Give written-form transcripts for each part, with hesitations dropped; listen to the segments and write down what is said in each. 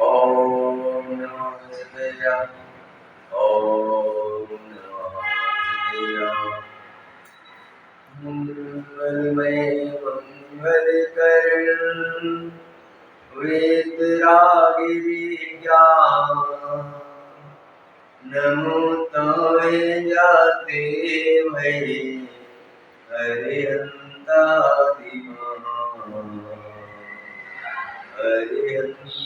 ओम नमो सिद्धेय। ओम नमो सिद्धेय। मंगलमय मंगलकरण वेदराग विज्ञान नमो ताय जाते भये हरिहंतादिमः हरिहंतादिमः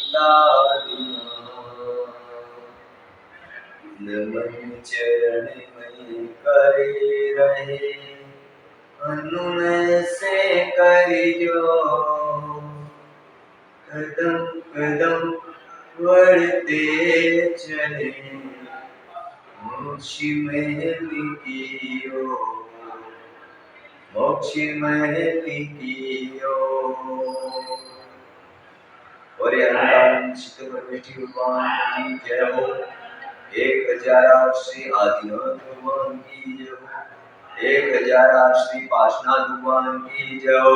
नमः चरण में करे रहे अनुनय से करियो कदम कदम बढ़ते चले मोक्ष में लिखियो मोक्ष में लिखियो। और अनंत चित्त परमेष्टि भगवान की जय हो। 1000 श्री आदिनाथ भगवान की जय हो। 1000 श्री पार्श्वनाथ भगवान की जय हो।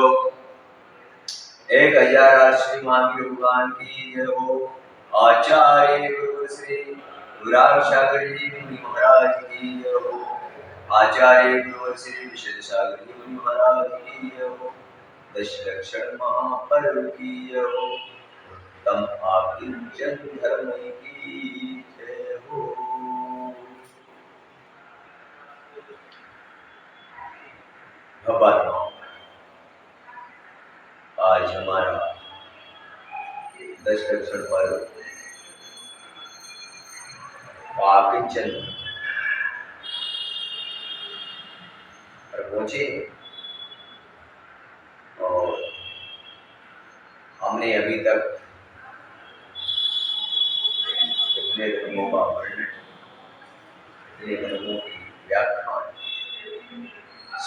1000 श्री महावीर भगवान की जय हो। आचार्य गुरु श्री गुरासागर जी महाराज की जय हो। आचार्य गुरु श्री विशेष सागर जी महाराज की जय हो। दशलक्षण महापर्व की जय हो। तम आकिंचन धर्म की जय हो। भगवान आज हमारा दशलक्षण पर्व आकिंचन पर पहुंचे और हमने अभी तक इतने धर्मों का वर्णन, इतने धर्मों की व्याख्यान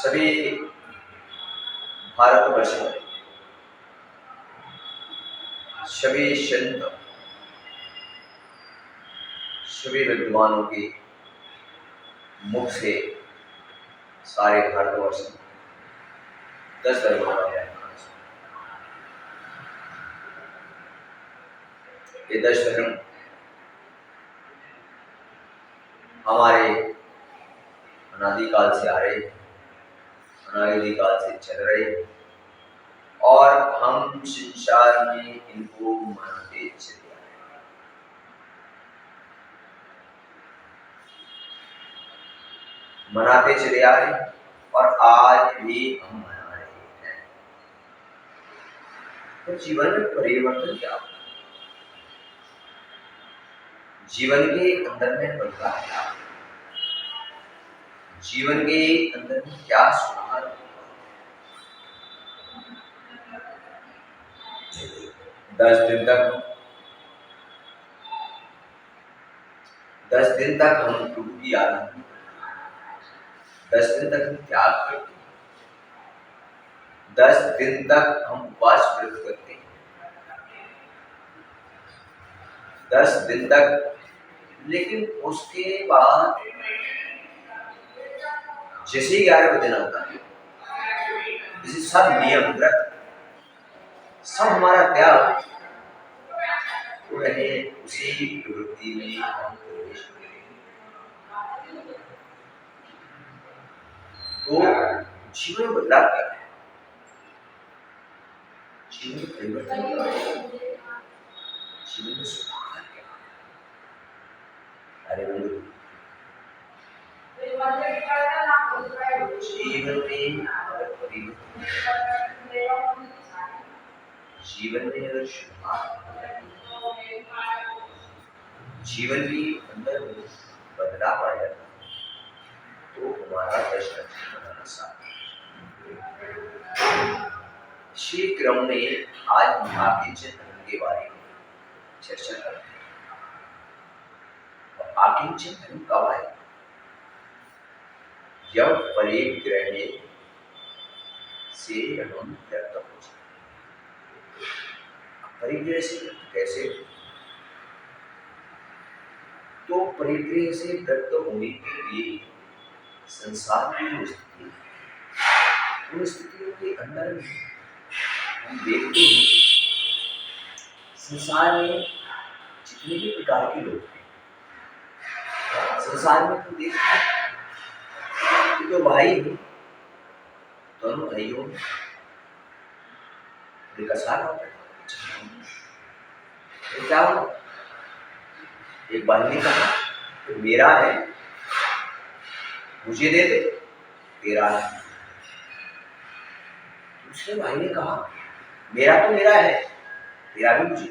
सभी भारतवर्ष में सभी संत सभी विद्वानों के मुख से सारे भारतवर्ष में 10 धर्मों का व्याख्यान। ये 10 धर्म हमारे अनादिकाल से आ रहे, अनादिकाल से चल रहे और हम संसार में इनको मानते चले आए। मनाते चले आए और आज भी हम मना रहे हैं। तो जीवन में परिवर्तन क्या होगा? जीवन के अंदर में बदलाव क्या? जीवन के अंदर में क्या सुधार होगा? 10 दिन तक हम प्रभु की आराधना, 10 दिन तक हम त्याग करते हैं, 10 दिन तक हम उपवास व्रत करते हैं, 10 दिन तक, लेकिन उसके बाद जैसे 11वें दिन आता है, जैसे सब नियम व्रत सब हमारा त्याग रहे, उसी प्रवृत्ति में हम प्रवेश करेंगे। तो जीवन में बदलाव क्या है? जीवन में परिवर्तन क्या है? जीवन में सुधार क्या है? अरे बंधु, जीवन में अगर परिवर्तन, जीवन में अगर सुधार, जीवन के अंदर बदलाव आ जाता तो हमारा दशलक्षण बनाना सार्थक। इसी क्रम में आज आकिंचन धर्म के बारे में चर्चा करते हैं। आकिंचन धर्म कब आए? जब परिग्रह से हम व्यक्त हो जाए। परिग्रह से कैसे? तो परिग्रह से व्यक्त होने के लिए संसार की जो स्थिति है, उन स्थितियों के अंदर हम देखते हैं संसार में जितने भी प्रकार के लोग हैं, संसार में तो देखते कि जो भाई हैं, दोनों भाइयों में विकसार होता है। तो क्या हुआ? एक भाई ने कहा कि मेरा है, मुझे दे दे, तेरा है। दूसरे भाई ने कहा मेरा तो मेरा है, तेरा भी मुझे,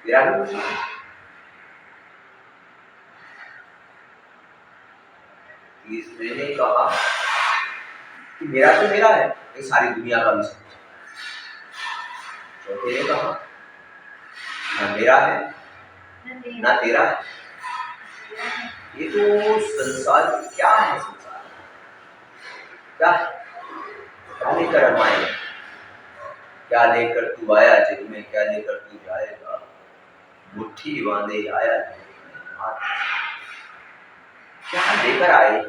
तेरा भी मुझे। तीसरे ने कहा कि मेरा तो मेरा है, ये सारी दुनिया का भी समझ। चौथे ने कहा ना मेरा है ना तेरा है। ये तो संसार क्या है? संसार क्या है? क्या लेकर हम आए? क्या लेकर तू आया जग में, क्या लेकर तू जाएगा? मुट्ठी बांधे आया हाथ, क्या लेकर आए?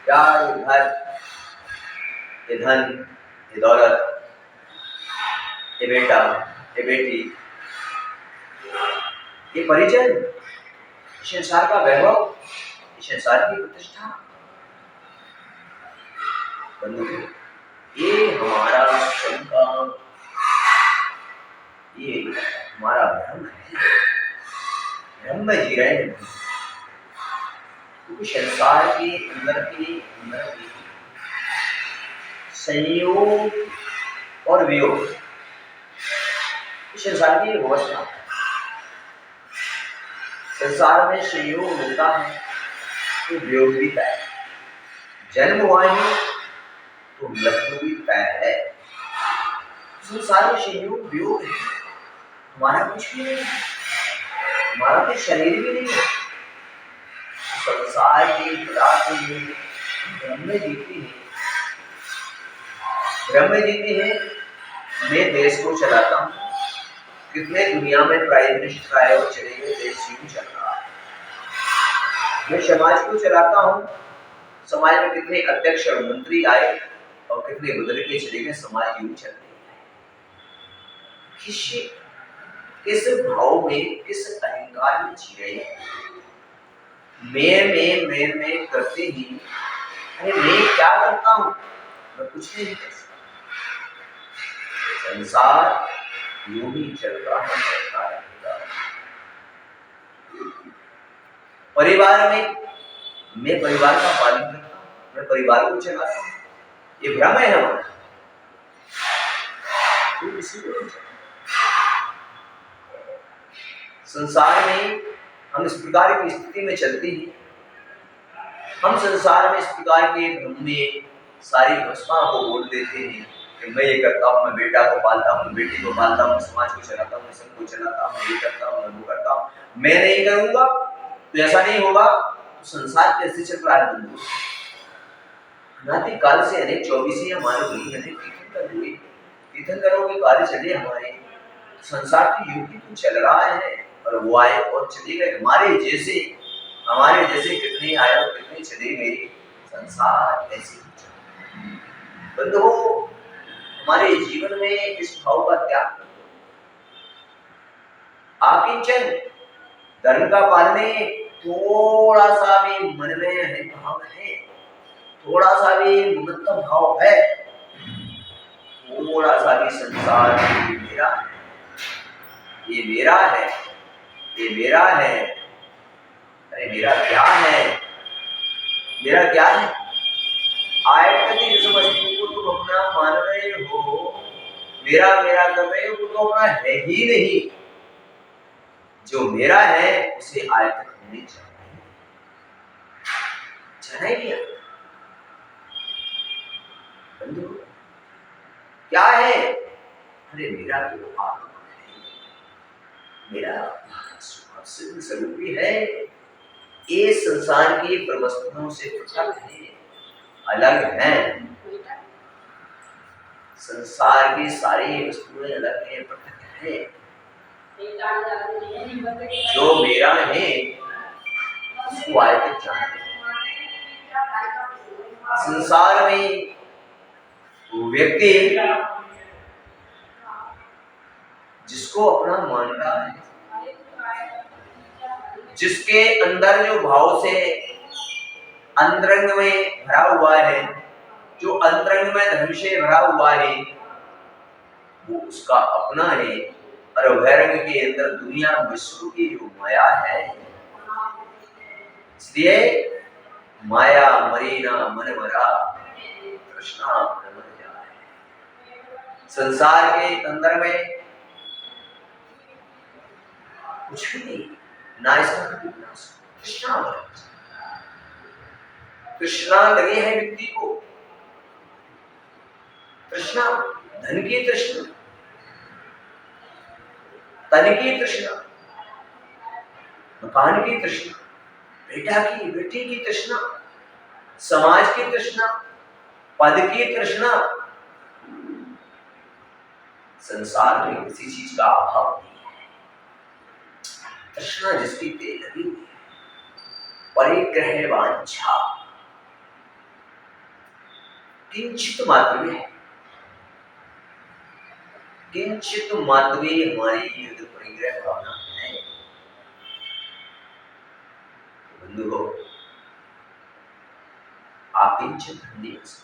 क्या ये घर, ये धन, ये दौलत, ये बेटा, ये बेटी, ये परिचय, संसार का वैभव, संसार की प्रतिष्ठा, बंधुओं, ये हमारा सबका, ये हमारा भ्रम है। भ्रम में जी रहे हैं, क्योंकि संसार के अंदर की संयोग और वियोग, संसार की व्यवस्था। संसार में संयोग होता है तो वियोग भी तय है, जन्म हुआ है तो मृत्यु भी तय है। संसार में संयोग वियोग है, हमारा कुछ भी नहीं है, हमारा तो शरीर भी नहीं है। संसार के पदार्थ ब्रह्म में जीती है, ब्रह्म में जीती है। मैं देश को चलाता हूँ, कितने दुनिया में प्राइम मिनिस्टर आए और चले गए, देश यूं चल रहा है। मैं समाज को चलाता हूँ, समाज में कितने अध्यक्ष और मंत्री आए और कितने बदल के चले गए, समाज यूं चल रही है। किस भाव में, किस अहंकार में जी रहे हैं? मैं करते ही, अरे मैं क्या करता हूँ? मैं कुछ नहीं कर सकता। संसार यूं ही चल रहा है, चलता रहेगा। परिवार में मैं परिवार का पालन करता हूँ, मैं परिवार को चलाता हूँ, ये भ्रम है हमारा। संसार में हम इस प्रकार की स्थिति में चलते हैं, हम संसार में इस प्रकार के भ्रम में सारी भस्मा को बोल देते हैं कि मैं ये करता हूँ, मैं बेटा को पालता हूँ, बेटी को पालता हूँ, समाज को चलाता हूँ, सबको चलाता हूँ, ये करता हूँ, मैं वो करता हूँ। मैं नहीं करूँगा तो ऐसा नहीं होगा। तो संसार कैसे चल रहा है बंधु? अनादि काल से अनेक 24 हमारे हुई, अनेक तीर्थंकर हुए, तीर्थंकरों के कार्य चले हमारे। संसार की युक्ति तो चल रहा है और वो आए और चले गए। हमारे जैसे कितने आए और कितने चले गए। संसार ऐसे ही चल रहा है बंधुओं। हमारे जीवन में इस भाव का त्याग कर दो। आकिंचन धर्म का पालने थोड़ा सा भी मन में अहंभाव है, थोड़ा सा भी ममत्व भाव है, थोड़ा सा भी संसार ये मेरा है, ये मेरा है, ये मेरा है, अरे मेरा क्या है, मेरा क्या है? आयत की जिस वस्तु को तुम अपना मान रहे हो, मेरा मेरा कर रहे हो, वो तो अपना है ही नहीं। जो मेरा है उसे आयत होनी चाहिए, जाना ही नहीं। बंधु क्या है? अरे मेरा तो आत्मा है, मेरा स्वरूप ही है। ये संसार की प्रवस्तुओं से पृथक है, अलग हैं। संसार की सारी वस्तुएं अलग हैं, पृथक हैं। जो मेरा है उसको आयत जानते हैं। संसार में व्यक्ति जिसको अपना मानता है, जिसके अंदर जो भाव से अंतरंग में भरा हुआ है, जो अंतरंग में धर्म से भरा हुआ है, वो उसका अपना है। और बहिरंग के अंदर दुनिया विश्व की जो माया है, इसलिए माया मरी ना मन मरा, कृष्णा मन मर जाए। संसार के अंदर में कुछ नहीं, ना इसका कभी विनाश। कृष्णा मर, कृष्णा लगे है व्यक्ति को, कृष्णा धन की तृष्णा, तन की तृष्णा, मकान की तृष्णा, बेटा की बेटी की तृष्णा, समाज की तृष्णा, पद की तृष्णा। संसार में किसी चीज का अभाव नहीं है। तृष्णा जिसकी तेज लगी हुई है, परिग्रह वांछा किंचित मात्र में है, किंचित मात्र में हमारी युद्ध परिग्रह भावना है। बंधु हो, आप किंचित नहीं हो सकते।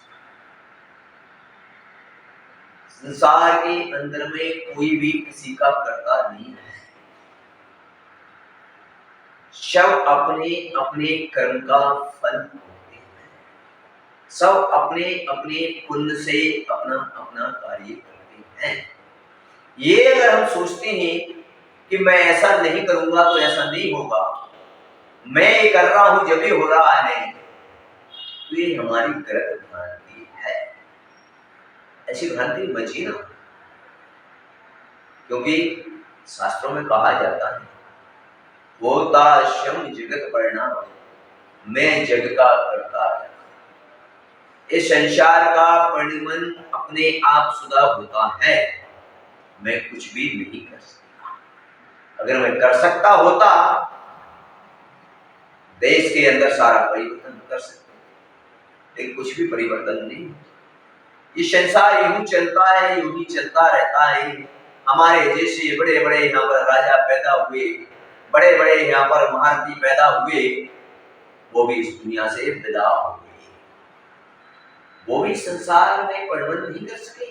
संसार के अंदर में कोई भी किसी का करता नहीं है। सब अपने अपने कर्म का फल भोगते हैं, सब अपने अपने पुण्य से अपना अपना कार्य करते हैं। ये अगर हम सोचते हैं कि मैं ऐसा नहीं करूंगा तो ऐसा नहीं होगा, मैं ये कर रहा हूं जब भी हो रहा है, तो ये हमारी गलत भ्रांति है। ऐसी भ्रांति बची ना, क्योंकि शास्त्रों में कहा जाता है, होता शम जगत परिणाम, मैं जग का करता है। इस संसार का परिणमन अपने आप सुधा होता है, मैं कुछ भी नहीं कर सकता। अगर मैं कर सकता होता, देश के अंदर सारा परिवर्तन कर सकता, लेकिन कुछ भी परिवर्तन नहीं। ये संसार यूं चलता है, यूं ही चलता रहता है। हमारे जैसे बड़े बड़े यहाँ पर राजा पैदा हुए, बड़े बड़े यहाँ पर महारथी पैदा हुए, वो भी इस दुनिया से विदा हो गए। वो भी संसार में परिवर्तन नहीं कर सके।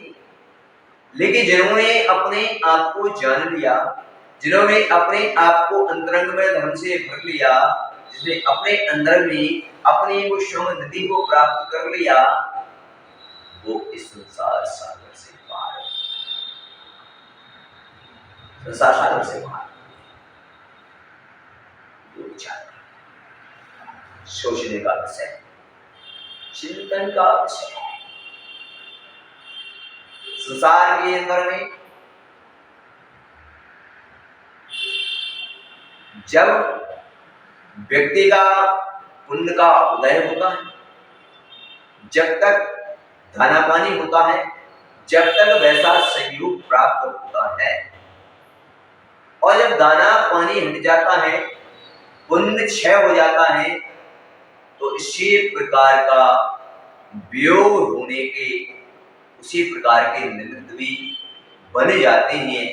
लेकिन जिन्होंने अपने आप को जान लिया, जिन्होंने अपने आप को अंतरंग में धर्म से भर लिया, जिसने अपने अंदर में अपनी वो श्रम नदी को प्राप्त कर लिया, वो इस संसार सागर से पार है। संसार सागर से पार दो विचार, सोचने का विषय, चिंतन का विषय। संसार के अंदर में जब व्यक्ति का पुण्य का उदय होता है, जब तक दाना पानी होता है, जब तक वैसा सहयोग प्राप्त होता है, और जब दाना पानी हट जाता है, पुण्य क्षय हो जाता है, तो इसी प्रकार का वियोग होने के, उसी प्रकार के निमित्त भी बने जाते हैं,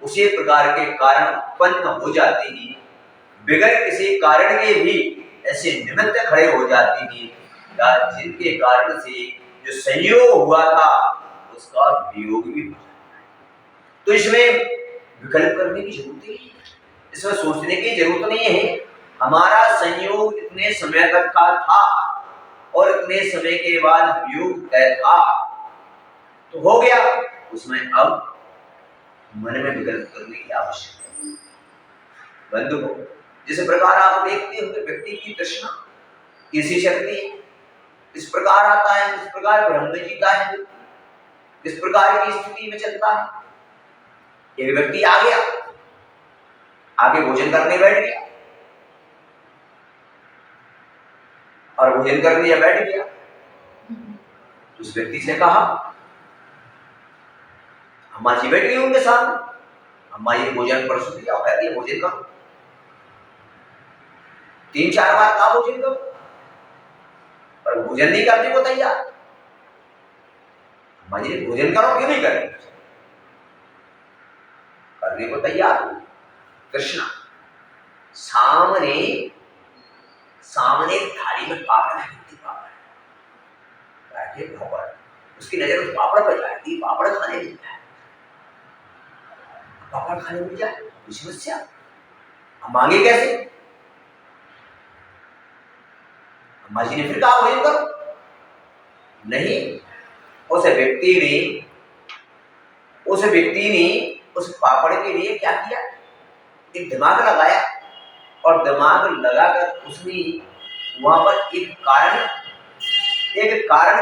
उसी प्रकार के कारण उत्पन्न हो जाते हैं। बिगड़ किसी कारण के भी ऐसे निमित्त खड़े हो जाते हैं, या जिनके कारण से जो संयोग हुआ था उसका वियोग भी हो जाता है। तो इसमें विकल्प करने की जरूरत नहीं है, इसमें सोचने की जरूरत नहीं है। हमारा संयोग इतने समय तक का था और इतने समय के बाद वियोग तय था, तो हो गया। उसमें अब मन में विकल्प करने की आवश्यकता है। बंधु, जिस प्रकार आप देखते हो व्यक्ति की तृष्णा किसी शक्ति है, इस प्रकार आता है, इस प्रकार ब्रह्म जीता है, इस प्रकार की स्थिति में चलता है। एक व्यक्ति आ गया, आगे भोजन करने बैठ गया, और भोजन करने या बैठ गया, उस व्यक्ति से कहा, अम्मा जी बैठ गई उनके सामने, अम्मा ये भोजन परसों दिया, कहती है भोजन करो। 3-4 बार कहा भोजन करो, पर भोजन नहीं करने को तैयार। अम्मा जी भोजन करो, क्यों नहीं करें? करने को तैयार हो। कृष्णा सामने सामने थाली में पापड़ रखी, पापड़ बैठे, पापड़ उसकी नजर उस पापड़ पर जाती, पापड़ खाने मिलता है, पापड़ खाने मिल जाए कुछ समस्या, हम मांगे कैसे? अम्मा जी ने फिर कहा भोजन करो, नहीं, उस व्यक्ति ने उस पापड़ के लिए क्या किया, एक दिमाग लगाया, और दिमाग लगाकर उसने वहां पर एक कारण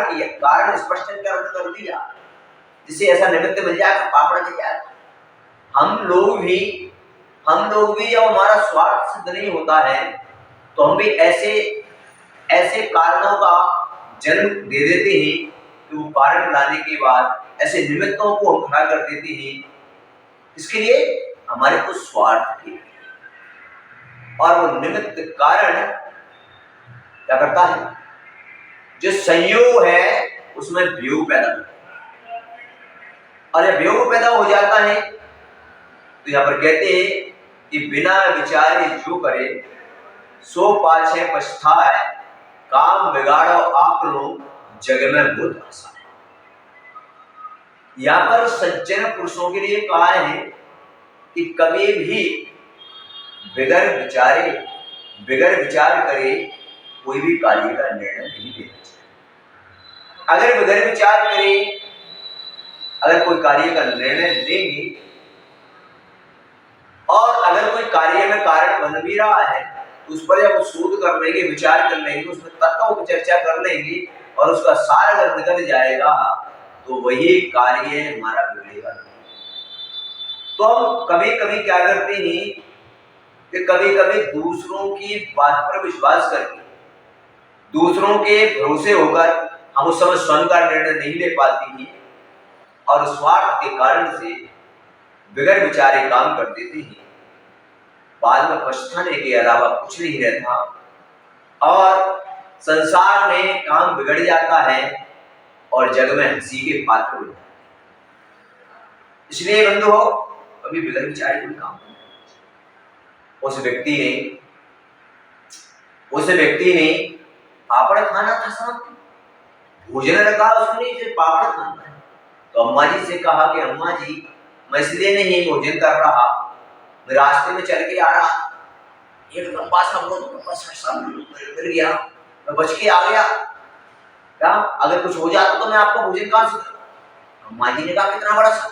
किया, कारण स्पष्ट कर दिया, जिसे ऐसा निमित्त मिल जाएगा, पापड़ मिल जाएगा। हम लोग भी जब हमारा स्वार्थ सिद्ध नहीं होता है तो हम भी ऐसे कारणों का जन्म दे देते हैं कि वो कारण लाने के बाद ऐसे निमित्तों को हम खड़ा कर देते हैं, इसके लिए हमारे को स्वार्थ के, और वो निमित्त कारण क्या करता है, जो संयोग है उसमें वियोग पैदा करता है, और जब वियोग पैदा हो जाता है तो यहां पर कहते हैं कि बिना विचारे जो करे सो पाछे पछताए, काम बिगाड़ो आप लोग जग में बहुत आसान है। यहां पर सज्जन पुरुषों के लिए कहा है कि कभी भी बिगर विचार करे कोई भी कार्य का निर्णय नहीं लेना चाहिए। अगर बिगर विचार करे, अगर कोई कार्य का निर्णय लेंगे, और अगर कोई कार्य में कारण बन भी रहा है तो उस पर जब शोध कर लेंगे, विचार कर लेंगे, उसमें तत्वों की चर्चा कर लेंगे, और उसका सार अगर निकल जाएगा तो वही कार्य हमारा बिगड़ेगा। तो हम कभी कभी क्या करते हैं कि कभी कभी दूसरों की बात पर विश्वास करके, दूसरों के भरोसे होकर हम उस समय स्वयं का निर्णय नहीं ले पाते हैं, और स्वार्थ के कारण से बिगर विचारे काम कर देते हैं। बाद में पछताने के अलावा कुछ नहीं रहता, और संसार में काम बिगड़ जाता है और जग में हंसी के पात्र हो जाता है। इसलिए बंधु हो, कभी बिगर विचारे कोई काम नहीं। उस व्यक्ति ने पापड़ खाना था, सामने भोजन रखा, उसने सिर्फ पापड़ खाना है। तो अम्मा जी से कहा कि अम्मा जी, मैं इसलिए नहीं भोजन कर रहा, मैं रास्ते में चल के आ रहा, एक लंबा सा मिल गया, मैं बच के आ गया, क्या अगर कुछ हो जाता तो मैं आपको भोजन कहां से दूं? अम्मा जी ने कहा कितना बड़ा सा?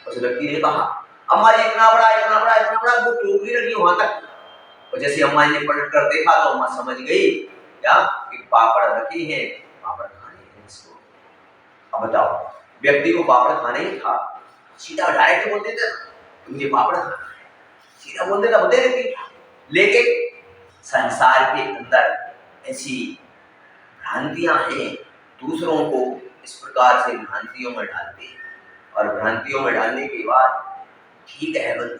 उस व्यक्ति ने कहा अम्मा जी इतना बड़ा, वो टोकरी रखी वहां तक। और जैसे अम्मा जी ने पलट कर देखा तो अम्मा समझ गई क्या कि पापड़ रखी है, पापड़ खाने हैं इसको। अब बताओ, व्यक्ति को पापड़ खाने ही था, सीधा डायरेक्ट बोल देता मुझे पापड़ खाना है, सीधा बोल देता, बता देती। लेकिन संसार के अंदर ऐसी भ्रांतियां हैं, दूसरों को इस प्रकार से भ्रांतियों में डालते हैं, और भ्रांतियों में डालने के बाद ठीक है बंधु,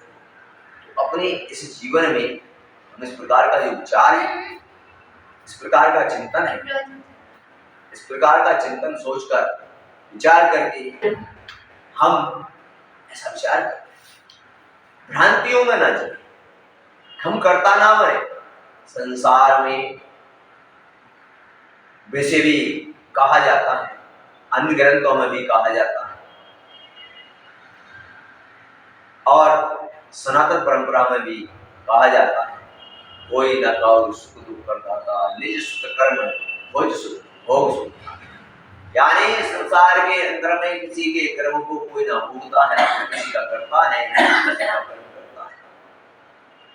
तो अपने इस जीवन में हम इस प्रकार का जो विचार है, इस प्रकार का चिंतन है, इस प्रकार का चिंतन सोचकर विचार करके हम ऐसा विचार करें, भ्रांतियों में न जाए, हम करता ना बने। संसार में वैसे भी कहा जाता है, अन्य ग्रंथों में भी कहा जाता है, और सनातन परंपरा में भी कहा जाता है, कोई न कहो सुख दुख करता, निज सुख कर्म भोज सुख भोग सुख। यानी संसार के अंदर में किसी के कर्म को कोई ना भोगता है, किसी का करता है, किसी का कर्म करता है।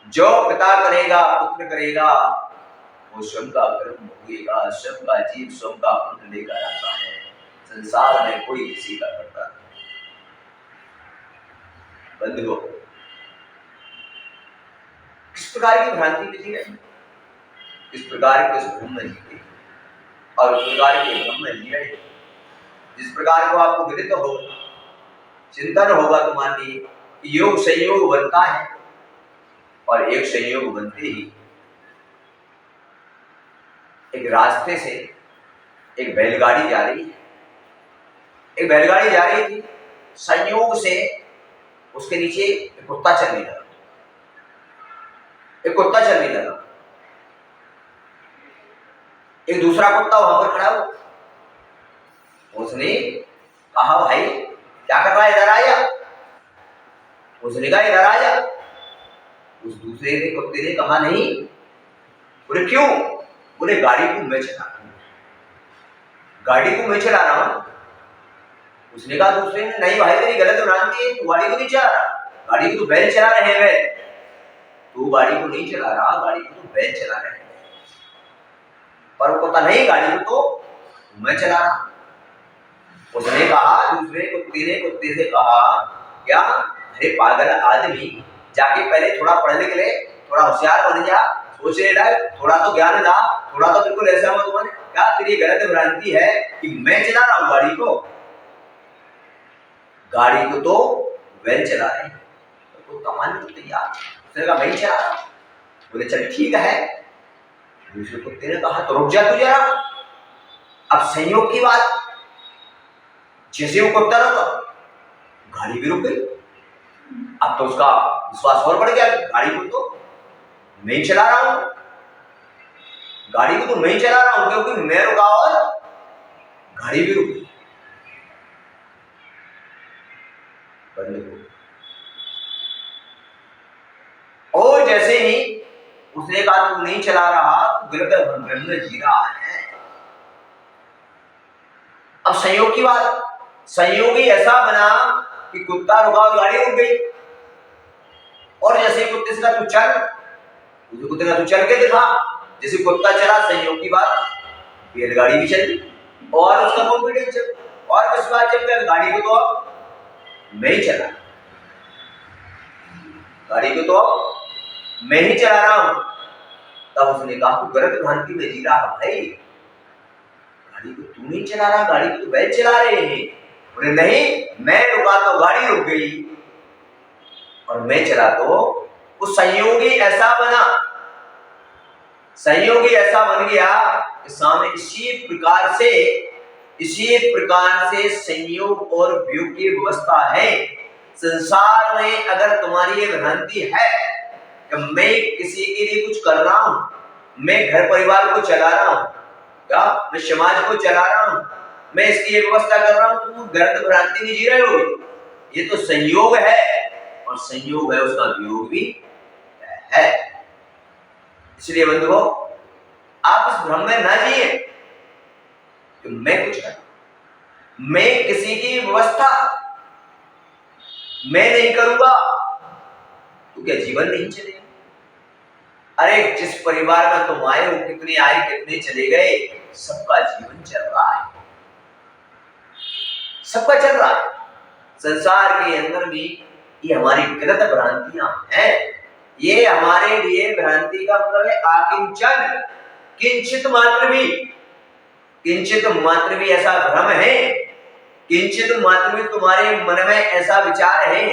जो पिता करेगा पुत्र करेगा, वो स्वयं का कर्म भोगेगा, स्वयं का जीव स्वयं का पुण्य लेकर आता है। संसार में कोई किसी का करता नहीं। बंधुओं, किस प्रकार की भ्रांति बिजी है, इस प्रकार के उस भ्रम में जीते, और उस प्रकार के भ्रम में जिए, जिस प्रकार को आपको विदित होगा, चिंतन होगा तुम्हारे लिए, योग संयोग बनता है, और एक संयोग बनते ही एक रास्ते से एक बैलगाड़ी जा रही है, एक बैलगाड़ी जा रही थी, संयोग से उसके नीचे एक कुत्ता चलने लगा, एक कुत्ता चलने लगा। एक दूसरा कुत्ता वहां पर खड़ा हुआ, उसने कहा भाई क्या कर रहा है, इधर आया। उसने कहा इधर आया। उस दूसरे ने कुत्ते ने कहा नहीं। बोले क्यों? बोले गाड़ी को मैं चला रहा हूं, गाड़ी को मैं चला रहा हूं। उसने कहा दूसरे ने नहीं भाई तेरी गलत भ्रांति है, तू गाड़ी को नहीं चला रहा, गाड़ी को तो बैल चला रहे हैं। तू गाड़ी को नहीं चला रहा, गाड़ी को तो बैल चला रहे हैं। पर वो कुत्ता नहीं, गाड़ी को तो मैं चला रहा। उसने कहा, दूसरे कुत्ते ने कुत्ते से कहा क्या, अरे पागल आदमी, जाके पहले थोड़ा पढ़ लिख ले, थोड़ा होशियार बन जा, सोचने लग, थोड़ा तो ज्ञान ला, थोड़ा तो बिल्कुल ऐसा मत बन। क्या तेरी गलत भ्रांति है कि मैं चला रहा हूं गाड़ी को? गाड़ी को तो वैल चला रहे हैं। तो कुत्ता मानने को तैयार, उसने कहा मैं चला रहा। बोले चल ठीक है। दूसरे कुत्ते ने कहा तो रुक जा तू जरा। अब संयोग की बात, जैसे वो कुत्ता रुका, गाड़ी भी रुक गई। अब तो उसका विश्वास और बढ़ गया, गाड़ी को तो मैं ही चला रहा हूं, गाड़ी को तो मैं ही चला रहा हूं, क्योंकि मैं रुका और गाड़ी भी रुक गई। और जैसे ही उसने कहा तू नहीं चला रहा, तू गलत भ्रम में जी रहा है। अब संयोग की बात, संयोग ही ऐसा बना कि कुत्ता रुका और गाड़ी रुक गई। और जैसे कुत्ते से कहा तू चल, दूसरे कुत्ते का तू चल के दिखा। जैसे कुत्ता चला, संयोग की बात, बैलगाड़ी भी चली और उसका कॉन्फिडेंस और विश्वास जब तक गाड़ी को तो अब मैं ही चला, गाड़ी को तो अब मैं ही चला रहा हूं। तब उसने कहा तू गलत भ्रांति में जी रहा भाई, गाड़ी को तू नहीं चला रहा, गाड़ी को तो बैल चला रहे हैं। बोले नहीं, मैं रुका तो गाड़ी रुक गई और मैं चला तो वो संयोगी ऐसा बना, संयोगी ऐसा बन गया कि सामने इसी प्रकार से संयोग और वियोग की व्यवस्था है। संसार में अगर तुम्हारी ये भ्रांति है कि मैं किसी के लिए कुछ कर रहा हूं, मैं घर परिवार को चला रहा हूं, क्या मैं समाज को चला रहा हूं, मैं इसकी व्यवस्था कर रहा हूं, तुम गलत भ्रांति नहीं जी रहे हो। ये तो संयोग है और संयोग है उसका वियोग भी है। इसलिए बंधुओं आप इस भ्रम में ना जिए कि मैं कुछ कर, मैं किसी की व्यवस्था मैं नहीं करूंगा तो क्या जीवन नहीं चलेगा? अरे जिस परिवार में तुम आए हो, कितने आए कितने चले गए, सबका जीवन चल रहा है, सबका चल रहा है। संसार के अंदर भी ये हमारी गलत भ्रांतियां हैं। ये हमारे लिए भ्रांति का मतलब है आकिंचन, किंचित मात्र भी ऐसा भ्रम है, किंचित मात्र भी तुम्हारे मन में ऐसा विचार है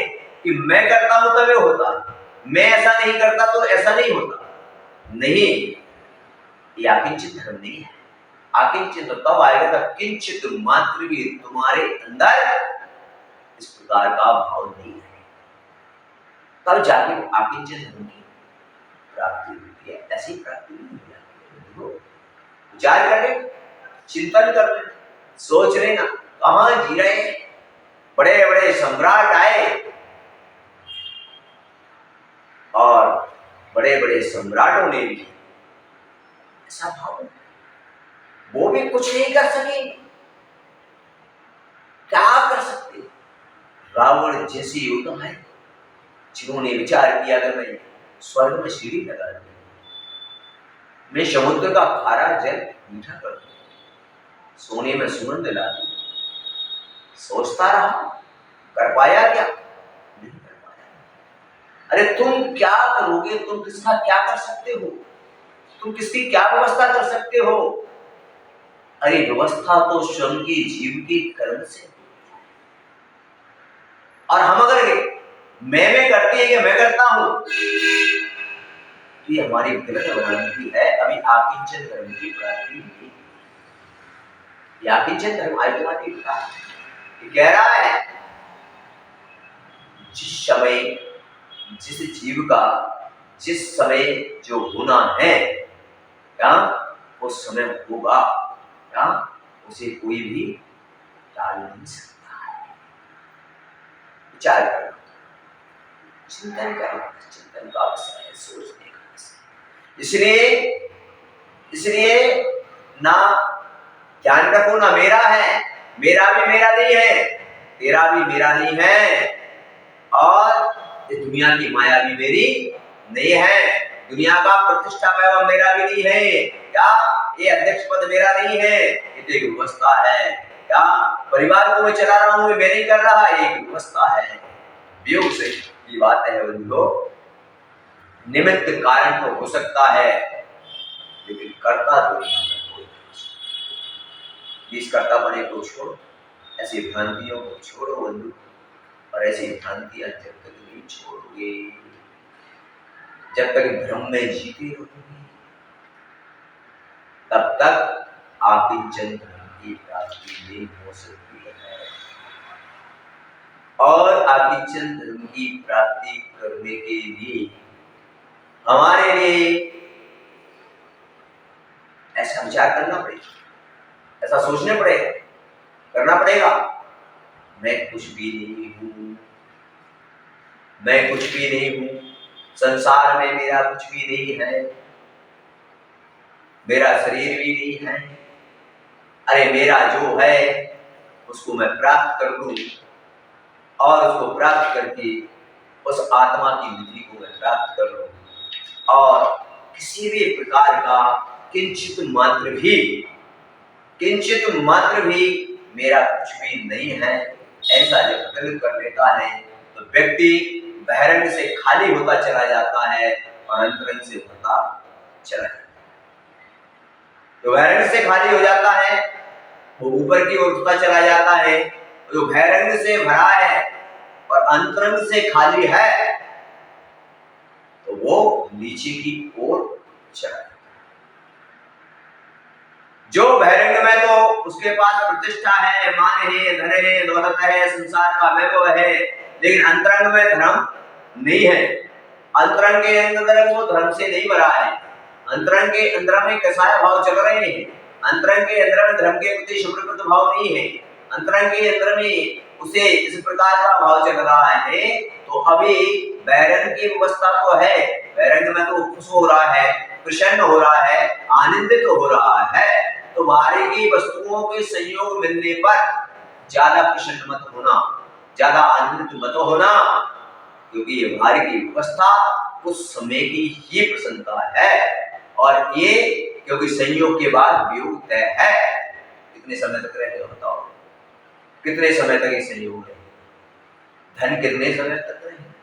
कि मैं करता हूं तब ये होता है, मैं ऐसा नहीं करता तो ऐसा नहीं होता। नहीं, ये आकिंचित धर्म नहीं है। आकिंचित तब आएगा तब किंचित मात्र भी तुम्हारे अंदर इस प्रकार का भाव नहीं है, तब जाके आकिंचित धर्म की प्राप्ति होती है। ऐसी प्राप्ति नहीं होती। विचार करें, चिंतन कर लें, सोच लेना कहां जी रहे हैं। बड़े बड़े सम्राट आए और बड़े बड़े सम्राटों ने भी ऐसा भाव, वो भी कुछ नहीं कर सके, क्या कर सकते? रावण जैसे योद्धा है जिन्होंने विचार किया कि मैं स्वर्ग में सीढ़ी लगा दूं, मैं समुद्र का खारा जल मीठा कर दूं, सोने में सुगंध ला दूं। सोचता रहा, कर पाया क्या? नहीं कर पाया। अरे तुम क्या करोगे, तुम किसका क्या कर सकते हो, तुम किसकी क्या व्यवस्था कर सकते हो? अरे व्यवस्था तो स्वयं की जीव की कर्म से। और हम अगर मैं करते हैं कि मैं करता हूं, ये हमारी गलत भ्रांति है। अभी आकिंचन धर्म की प्राप्ति नहीं, ये आकिंचन धर्म आयुर्वेद कह रहा है जिस समय जिस जीव का जिस समय जो होना है क्या उस समय होगा, क्या उसे कोई भी टाल नहीं सकता है। विचार करना, चिंतन करना, चिंतन का अवसर है, सोचने का अवसर। इसलिए ना ज्ञान रखो ना मेरा है, मेरा भी मेरा नहीं है, तेरा भी मेरा नहीं है, और इस दुनिया की माया भी मेरी नहीं है, दुनिया का प्रतिष्ठा वैभव मेरा भी नहीं है, क्या ये अध्यक्ष पद मेरा नहीं है, ये तो एक व्यवस्था है। क्या परिवार को मैं चला रहा हूं, मैं नहीं कर रहा, एक व्यवस्था है। वियोग से की बात है बंधुओं, निमित्त कारण तो हो सकता है लेकिन कर्ता दुनिया में कोई नहीं। इस कर्तापने को छोड़ो, ऐसी भ्रांतियों को छोड़ो बंधु, और ऐसी भ्रांतियां जब तक नहीं छोड़ोगे, जब तक भ्रम में जीते रहोगे, तब तक आकिंचन धर्म की प्राप्ति नहीं हो सकती है। और आकिंचन धर्म की प्राप्ति करने के लिए हमारे लिए ऐसा विचार करना पड़ेगा, ऐसा सोचने पड़ेगा, करना पड़ेगा, मैं कुछ भी नहीं हूं, मैं कुछ भी नहीं हूं, संसार में मेरा कुछ भी नहीं है, मेरा शरीर भी नहीं है, अरे मेरा जो है उसको मैं प्राप्त कर लूं, और उसको प्राप्त करके उस आत्मा की निधि को मैं प्राप्त कर लूं, और किसी भी प्रकार का किंचित मात्र भी मेरा कुछ भी नहीं है, ऐसा जब संकल्प कर लेता है तो व्यक्ति बहिरंग से खाली होता चला जाता है और अंतरंग से होता चला जाता है। जो बहिरंग से खाली हो जाता है वो ऊपर की ओर उठता चला जाता है, जो बहिरंग से भरा है और अंतरंग से खाली है तो वो नीचे की ओर चला जाता है। जो बहिरंग में तो उसके पास प्रतिष्ठा है, मान है, धन है, दौलत है, संसार का वैभव है, लेकिन अंतरंग में धर्म नहीं है, अंतरंग के अंदर वो धर्म से नहीं भरा है, अंतरंग के अंदर में कसाय भाव चल रहे हैं, अंतरंग के अंदर में धर्म के प्रति शुभ्रकृत भाव नहीं है, अंतरंग के अंदर में उसे इस प्रकार का भाव चल रहा है, तो अभी बहिरंग की व्यवस्था तो है, बहिरंग में तो खुश हो रहा है, प्रसन्न हो रहा है, आनंदित हो रहा है, तो बाहरी की वस्तुओं के संयोग मिलने पर ज्यादा प्रसन्न मत होना, ज्यादा आनंदित मत होना, क्योंकि ये बाहरी की व्यवस्था उस समय की ही प्रसन्नता है, और ये क्योंकि संयोग के बाद वियोग तय है। कितने समय तक रहेगा बताओ, कितने समय तक ये संयोग है, धन कितने समय तक रहेगा,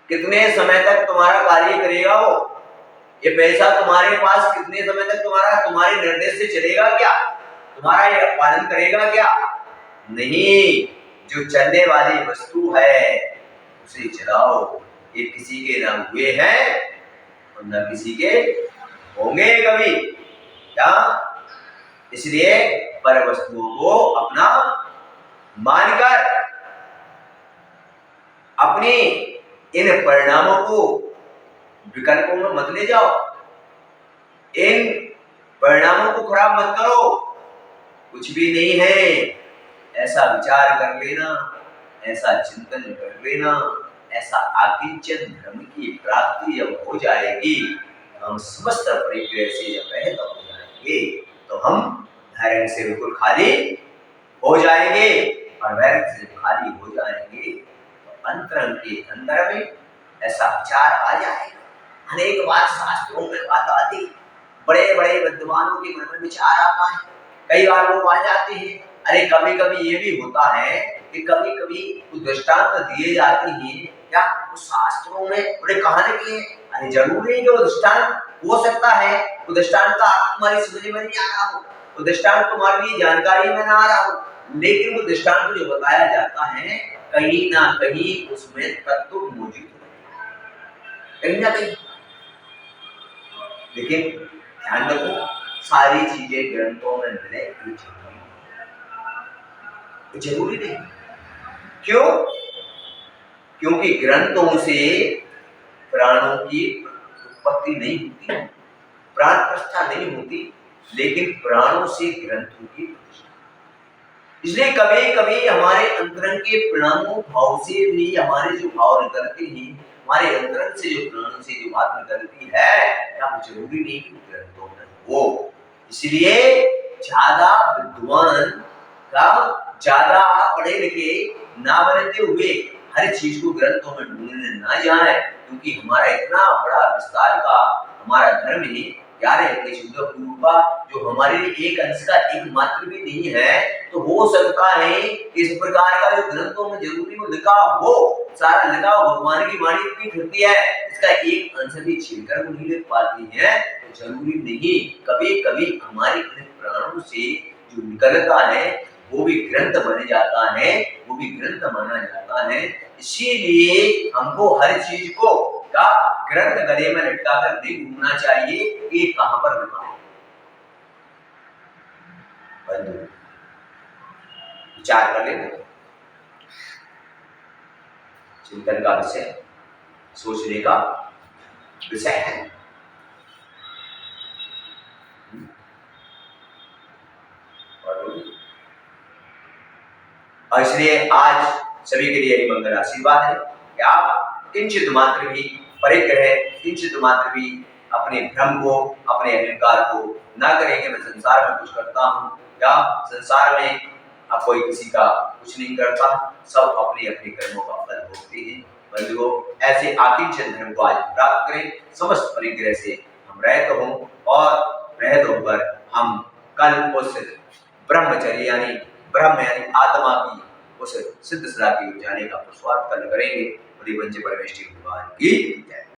कितने समय तक तुम्हारा कार्य करेगा वो, ये पैसा तुम्हारे पास कितने समय तक तुम्हारे निर्देश से चलेगा क्या, तुम्हारा ये पालन करेगा क्या, नहीं। जो चलने वाली वस्तु है उसे चलाओ, ये किसी के ना हुए हैं और न किसी के होंगे कभी, क्या इसलिए पर वस्तुओं को अपना मानकर अपनी इन परिणामों को विकल्पों में मत ले जाओ, इन परिणामों को खराब मत करो, कुछ भी नहीं है, ऐसा विचार कर लेना, ऐसा चिंतन कर लेना, ऐसा आकिंचन धर्म की प्राप्ति जब हो जाएगी, हम समस्त परिग्रह से जब रहित हो जाएंगे तो हम धैर्य से बिल्कुल खाली हो जाएंगे, और धैर्य से खाली हो जाएंगे तो अंतरंग के अंदर में ऐसा विचार आ जाएगा। अनेक बार शास्त्रों में बात आती, बड़े बड़े विद्वानों के मन में विचार आता है, कई बार लोग आ जाते हैं। अरे कभी कभी ये भी होता है कि कभी कभी कुछ दृष्टांत दिए जाते हैं, क्या उस शास्त्रों में बड़े कहानी भी है, अरे जरूर नहीं कि वो दृष्टांत हो सकता है, वो दृष्टांत का तुम्हारी समझ में नहीं आ रहा हो, वो दृष्टांत तुम्हारी लिए जानकारी में ना आ रहा हो, लेकिन वो दृष्टांत जो बताया जाता है कहीं ना कहीं उसमें तत्व मौजूद है, कहीं ना कहीं। लेकिन ध्यान रखो, सारी चीजें ग्रंथों में मिले जरूरी नहीं। क्यों? क्योंकि ग्रंथों से प्राणों की उत्पत्ति नहीं होती, प्राण प्रतिष्ठा नहीं होती, लेकिन प्राणों से ग्रंथों की प्रतिष्ठा। इसलिए कभी कभी हमारे अंतरंग के प्राणों भाव से भी हमारे जो भाव निकलते हैं, हमारे अंतरंग से जो प्राणों से जो बात निकलती है, क्या जरूरी नहीं कि ग्रंथों में हो। इसलिए ज्यादा विद्वान का ज्यादा पढ़े लिखे ना बनते हुए हर चीज को ग्रंथों में ढूंढने ना जाए, क्योंकि हमारा इतना बड़ा विस्तार का हमारा धर्म है, 11 शुद्ध पूर्व का, जो हमारे लिए एक अंश का एक मात्र भी नहीं है। तो हो सकता है इस प्रकार का जो ग्रंथों में जरूरी हो लिखा हो, सारा लिखा हो, भगवान की वाणी इतनी फिरती है, इसका एक अंश भी छीनकर वो नहीं लिख पाती है। तो जरूरी नहीं, कभी कभी हमारे प्राणों से जो निकलता है वो भी ग्रंथ बन जाता है, वो भी ग्रंथ माना जाता है। इसीलिए हमको हर चीज को का ग्रंथ गले में लटका कर नहीं घूमना चाहिए कि कहां पर लिखा है। बंधु विचार कर लेना, चिंतन का विषय, सोचने का विषय है। और इसलिए आज सभी के लिए मंगल आशीर्वाद है कि आप किंचित मात्र भी परिग्रह, किंचित मात्र भी अपने भ्रम को, अपने अहंकार को ना करेंगे। मैं संसार में कुछ करता हूँ, या संसार में अब कोई किसी का कुछ नहीं करता, सब अपने अपने कर्मों का फल भोगते हैं। बंधुओं, ऐसे आकिंचन धर्म को आज प्राप्त करें, समस्त परिग्रह से हम रहित हों, और रहित होकर हम कल उस ब्रह्मचर्य यानी ब्रह्म यानी आत्मा की उस सिद्ध सदा की जाने का पुरुषार्थ कल करेंगे। बड़ी पंच परमेश्वरी भगवान की जय।